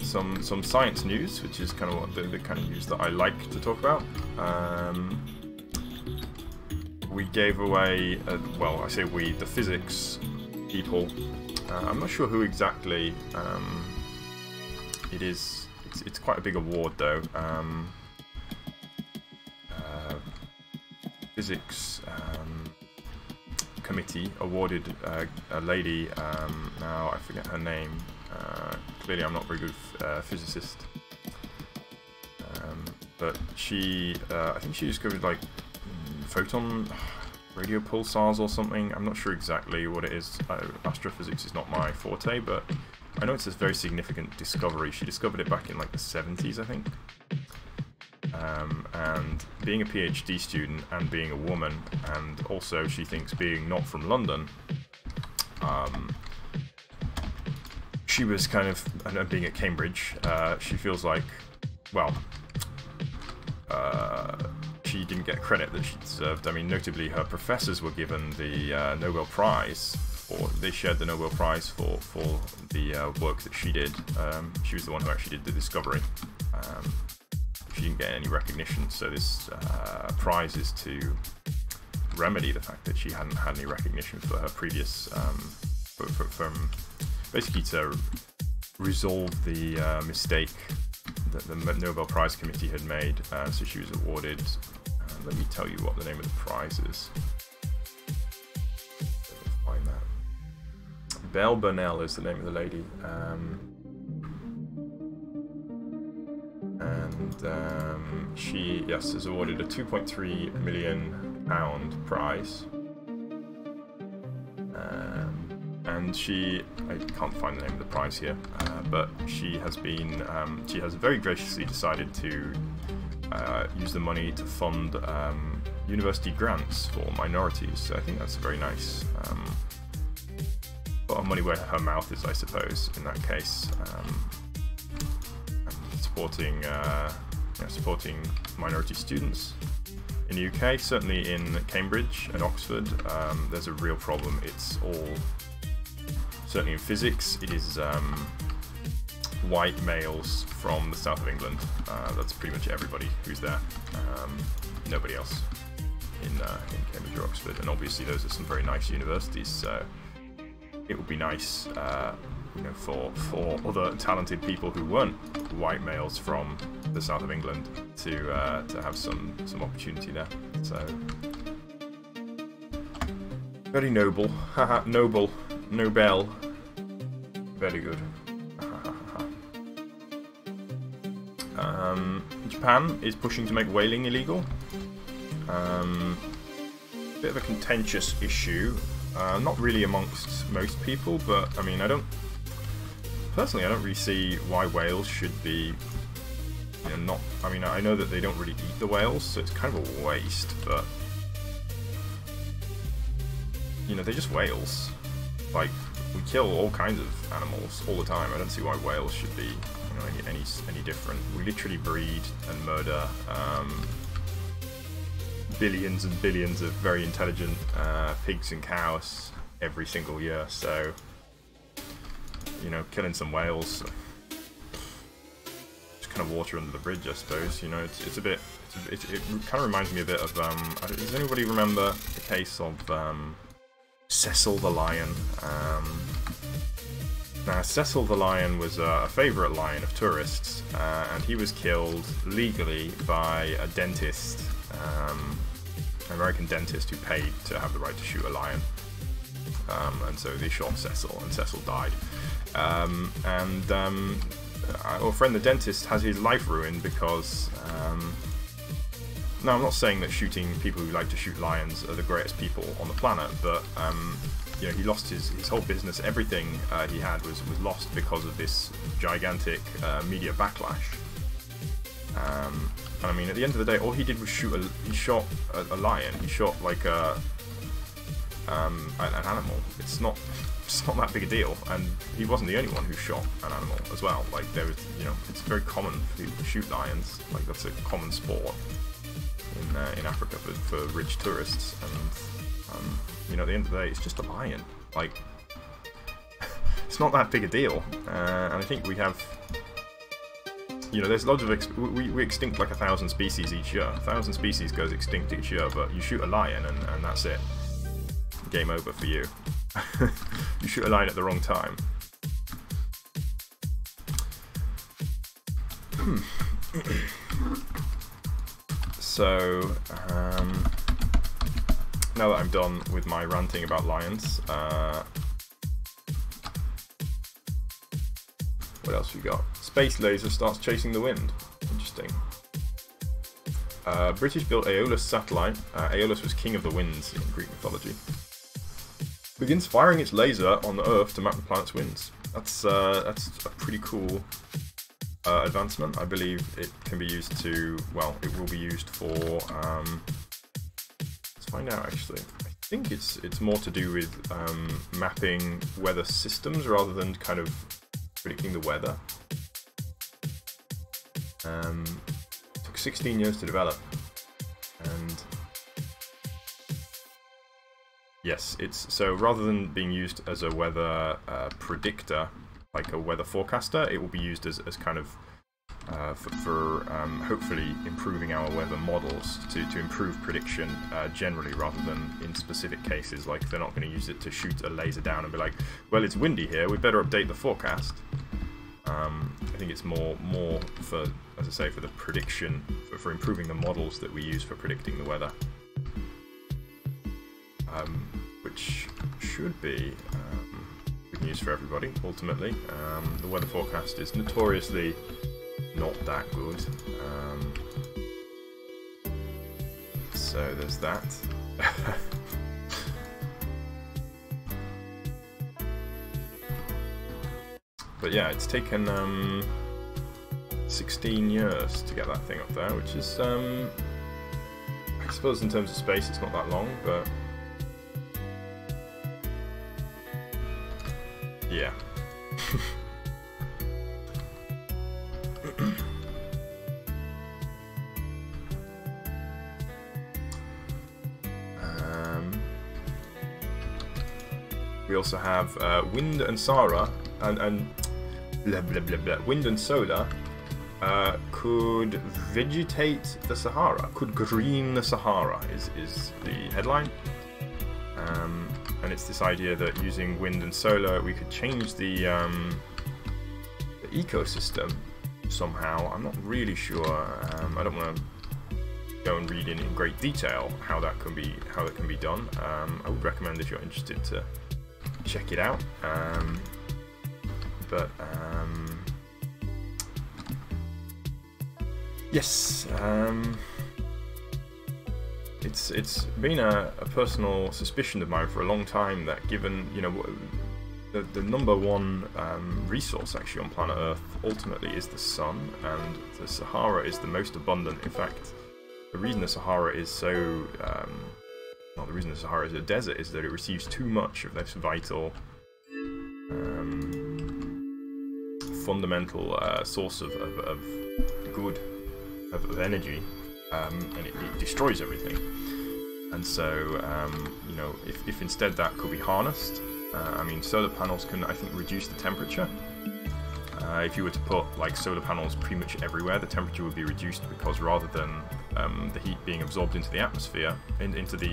some science news, which is kind of what the kind of news that I like to talk about. We gave away, well, I say we, the physics people. I'm not sure who exactly it is. It's quite a big award though. Physics committee awarded a lady. Now I forget her name. Clearly, I'm not a very good physicist. But she, I think she discovered like photon radio pulsars or something. I'm not sure exactly what it is. Astrophysics is not my forte, but I know it's a very significant discovery. She discovered it back in like the 70s, I think. And being a PhD student and being a woman, and also she thinks being not from London, she was kind of, and being at Cambridge, she feels like, well, she didn't get credit that she deserved. I mean, notably, her professors were given the Nobel Prize, or they shared the Nobel Prize for the work that she did. She was the one who actually did the discovery. She didn't get any recognition, so this prize is to remedy the fact that she hadn't had any recognition for her previous, from basically to resolve the mistake that the Nobel Prize Committee had made. So she was awarded, let me tell you what the name of the prize is. Find that. Belle Burnell is the name of the lady. She, yes, is awarded a £2.3 million prize. And she, I can't find the name of the prize here, but she has been, she has very graciously decided to use the money to fund university grants for minorities. So I think that's very nice. Put her money where her mouth is, I suppose, in that case. Supporting, supporting minority students in the UK, certainly in Cambridge and Oxford. There's a real problem. It's all, certainly in physics, it is white males from the south of England. That's pretty much everybody who's there. Nobody else in Cambridge or Oxford. And obviously those are some very nice universities, so it would be nice for other talented people who weren't white males from the south of England to have some opportunity there. So very noble, haha, noble, Nobel, very good. Japan is pushing to make whaling illegal. Bit of a contentious issue. Not really amongst most people, but I mean, personally, I don't really see why whales should be, not. I mean, I know that they don't really eat the whales, so it's kind of a waste. But they're just whales. Like, we kill all kinds of animals all the time. I don't see why whales should be, any different. We literally breed and murder billions and billions of very intelligent pigs and cows every single year. So, killing some whales, just kind of water under the bridge, I suppose. It's a bit. It kind of reminds me a bit of. Does anybody remember the case of Cecil the lion? Now, Cecil the lion was a favourite lion of tourists, and he was killed legally by a dentist, an American dentist who paid to have the right to shoot a lion. And so they shot Cecil, and Cecil died. Our friend the dentist has his life ruined because. Now, I'm not saying that shooting people who like to shoot lions are the greatest people on the planet, but he lost his whole business. Everything he had was lost because of this gigantic media backlash. And I mean, at the end of the day, all he did was he shot a lion. He shot like an animal. It's not that big a deal, and he wasn't the only one who shot an animal as well. Like, there was, it's very common for people to shoot lions. Like, that's a common sport in Africa for rich tourists. And at the end of the day, it's just a lion. Like, it's not that big a deal. And I think we have you know, there's lots of we extinct like 1,000 species each year. 1,000 species goes extinct each year, but you shoot a lion and that's it. Game over for you. You shoot a lion at the wrong time. So now that I'm done with my ranting about lions, what else we got? Space laser starts chasing the wind. Interesting. British-built Aeolus satellite. Aeolus was king of the winds in Greek mythology. Begins firing its laser on the Earth to map the planet's winds. That's a pretty cool advancement. I believe it can be used to, well, it will be used for. Let's find out actually. I think it's more to do with mapping weather systems rather than kind of predicting the weather. Took 16 years to develop, and yes, it's so rather than being used as a weather predictor, like a weather forecaster, it will be used as kind of for hopefully improving our weather models to improve prediction generally, rather than in specific cases. Like they're not going to use it to shoot a laser down and be like, well, it's windy here, we better update the forecast. I think it's more for, as I say, for the prediction, for improving the models that we use for predicting the weather, which should be good news for everybody. Ultimately, the weather forecast is notoriously not that good, so there's that. But yeah, it's taken 16 years to get that thing up there, which is, I suppose in terms of space it's not that long, but yeah. We also have wind and Sara and blah blah blah blah. Wind and solar could vegetate the Sahara, could green the Sahara is the headline. And it's this idea that using wind and solar we could change the ecosystem somehow. I'm not really sure. I don't want to go and read in great detail how that can be done. I would recommend, if you're interested, to check it out. Yes, it's been a personal suspicion of mine for a long time that, given, you know, the number one resource actually on planet Earth ultimately is the sun, and the Sahara is the most abundant. In fact, the reason the Sahara is so the reason the Sahara is a desert is that it receives too much of this vital fundamental source of good, of energy, and it destroys everything. And so, you know, if instead that could be harnessed, I mean, solar panels can, I think, reduce the temperature. If you were to put like solar panels pretty much everywhere, the temperature would be reduced, because rather than the heat being absorbed into the atmosphere, into the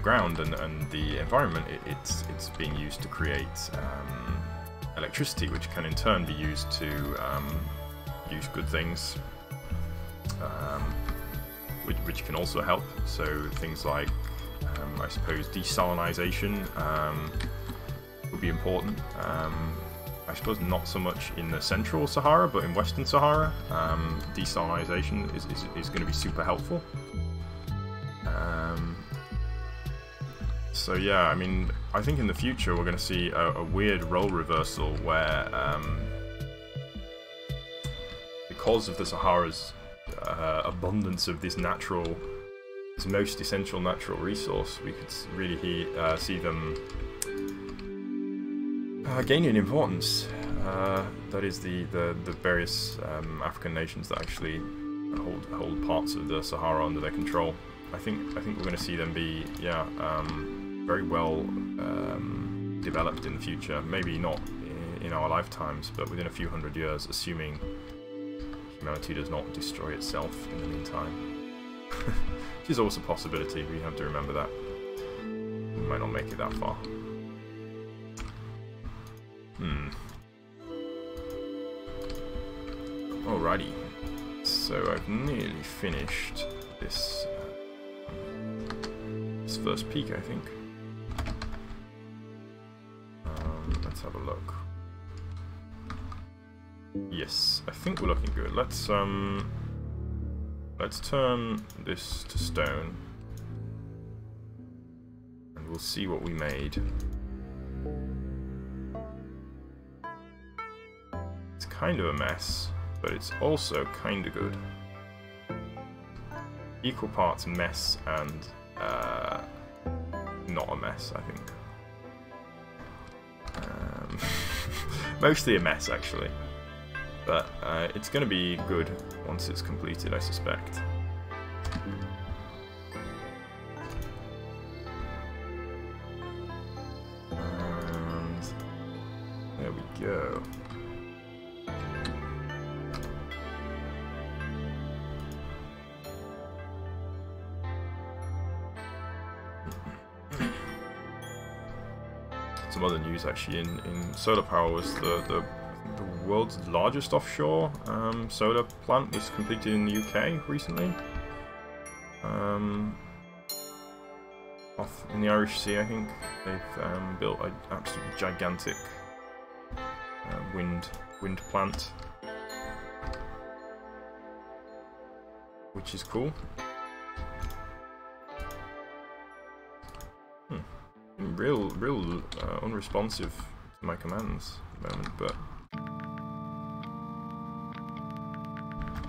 ground and the environment, it's being used to create electricity, which can in turn be used to use good things, which can also help. So things like, I suppose, desalinization would be important. I suppose not so much in the central Sahara, but in Western Sahara, desalinization is going to be super helpful. So yeah, I mean, I think in the future we're going to see a weird role reversal where, because of the Sahara's abundance of this most essential natural resource, we could really see them gaining in importance. That is the various African nations that actually hold parts of the Sahara under their control. I think we're going to see them be very well developed in the future. Maybe not in our lifetimes, but within a few hundred years, assuming humanity does not destroy itself in the meantime. Which is always a possibility, we have to remember that. We might not make it that far. Alrighty, so I've nearly finished this, this first peak, I think. Let's have a look. Yes, I think we're looking good. Let's turn this to stone, and we'll see what we made. It's kind of a mess, but it's also kind of good. Equal parts mess and not a mess, I think. Mostly a mess, actually. But it's going to be good once it's completed, I suspect. And there we go. Some other news actually in solar power was the world's largest offshore solar plant was completed in the UK recently. Off in the Irish Sea, I think they've built an absolutely gigantic wind plant, which is cool. Real unresponsive to my commands at the moment, but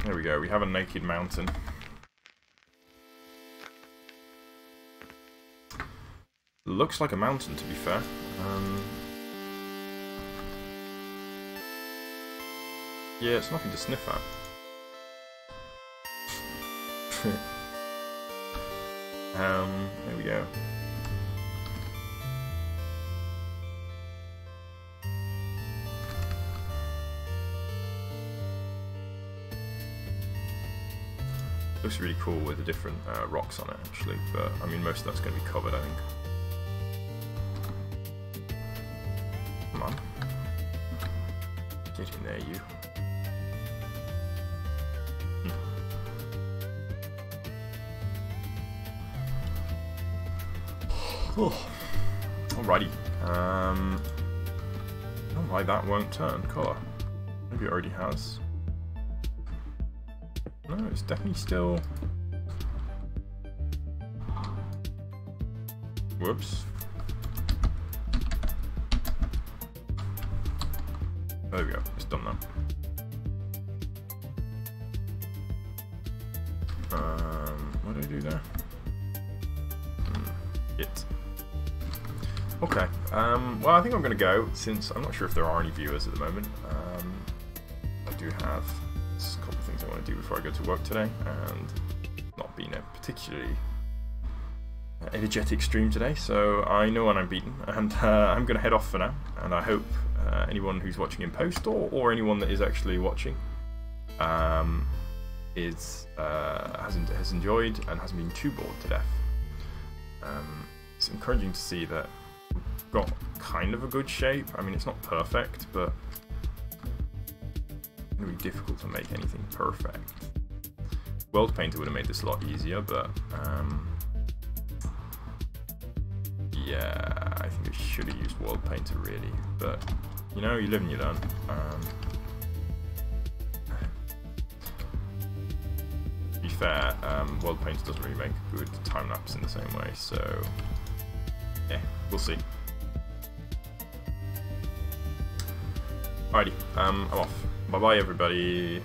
there we go. We have a naked mountain. Looks like a mountain, to be fair. Yeah, it's nothing to sniff at. There we go. Looks really cool with the different rocks on it, actually, but I mean, most of that's going to be covered, I think. Come on. Get in there, you. Oh. Alrighty. I don't know why that won't turn colour. Maybe it already has. No, it's definitely still... Whoops. There we go, it's done now. What did I do there? It. Okay, well I think I'm going to go, since I'm not sure if there are any viewers at the moment. I do have a couple of things I want to do before I go to work today, and not been a particularly energetic stream today, so I know when I'm beaten, and I'm going to head off for now, and I hope anyone who's watching in post, or anyone that is actually watching, has enjoyed and hasn't been too bored to death. It's encouraging to see that we've got kind of a good shape. I mean, it's not perfect, but it's going to be difficult to make anything perfect. World Painter would have made this a lot easier, but yeah, I think I should have used World Painter really, but you know, you live and you learn. To be fair, World Painter doesn't really make a good time lapse in the same way, so yeah, we'll see. Alrighty, I'm off. Bye bye everybody.